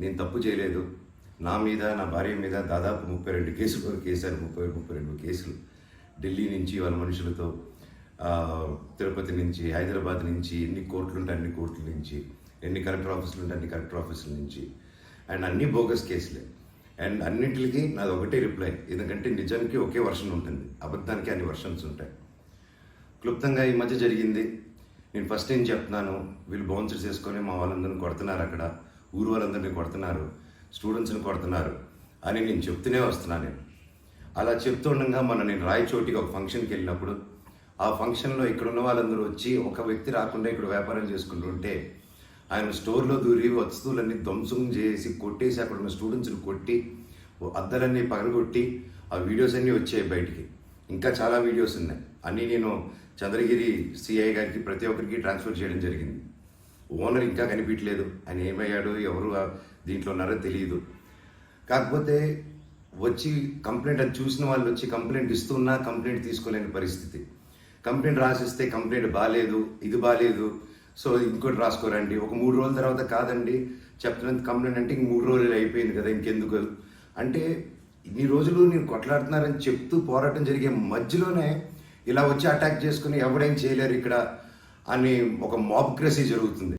నేను తప్పు చేయలేదు. నా మీద, నా భార్య మీద దాదాపు 32 కేసుల వరకు వేశారు. 32 కేసులు. ఢిల్లీ నుంచి వాళ్ళ మనుషులతో, తిరుపతి నుంచి, హైదరాబాద్ నుంచి, ఎన్ని కోర్టులు ఉంటే అన్ని కోర్టుల నుంచి, ఎన్ని కలెక్టర్ ఆఫీసులు ఉంటే అన్ని కలెక్టర్ ఆఫీసుల నుంచి, అండ్ అన్ని బోగస్ కేసులే. అండ్ అన్నింటికి నాది ఒకటే రిప్లై, ఎందుకంటే నిజానికి ఒకే వర్షన్ ఉంటుంది, అబద్ధానికి అన్ని వర్షన్స్ ఉంటాయి. క్లుప్తంగా ఈ మధ్య జరిగింది. నేను ఫస్ట్ ఏం చెప్తున్నాను, వీళ్ళు బౌన్సర్స్ చేసుకొని మా వాళ్ళందరినీ కొడుతున్నారు, అక్కడ ఊరు వాళ్ళందరినీ కొడుతున్నారు, స్టూడెంట్స్ని కొడుతున్నారు అని నేను చెప్తూనే వస్తున్నాను. నేను అలా చెప్తుండగా నేను రాయచోటికి ఒక ఫంక్షన్కి వెళ్ళినప్పుడు, ఆ ఫంక్షన్లో ఇక్కడ ఉన్న వాళ్ళందరూ వచ్చి, ఒక వ్యక్తి రాకుండా ఇక్కడ వ్యాపారం చేసుకుంటుంటే ఆయన స్టోర్లో దూరి వస్తువులన్నీ ధ్వంసం చేసి కొట్టేసి అక్కడ ఉన్న స్టూడెంట్స్ని కొట్టి అద్దాలన్నీ పగలగొట్టి ఆ వీడియోస్ అన్నీ వచ్చాయి బయటికి. ఇంకా చాలా వీడియోస్ ఉన్నాయి. అన్నీ నేను చంద్రగిరి సిఐ గారికి ప్రతి ఒక్కరికి ట్రాన్స్ఫర్ చేయడం జరిగింది. ఓనర్ ఇంకా కనిపించలేదు, ఆయన ఏమయ్యాడు, ఎవరు దీంట్లో ఉన్నారో తెలియదు. కాకపోతే వచ్చి కంప్లైంట్, అది చూసిన వాళ్ళు వచ్చి కంప్లైంట్ ఇస్తున్నా కంప్లైంట్ తీసుకోలేని పరిస్థితి. కంప్లైంట్ రాసిస్తే కంప్లైంట్ బాగాలేదు, ఇది బాగాలేదు, సో ఇంకోటి రాసుకోరండి. ఒక 3 రోజుల తర్వాత కాదండి చెప్తున్నంత కంప్లైంట్ అంటే ఇంక 3 రోజులు అయిపోయింది కదా, ఇంకెందుకు అంటే ఇన్ని రోజులు నేను కొట్లాడుతున్నారని చెప్తూ పోరాటం జరిగే మధ్యలోనే ఇలా వచ్చి అటాక్ చేసుకుని ఎవడేం చేయలేరు ఇక్కడ అని ఒక మాబ్క్రసీ జరుగుతుంది.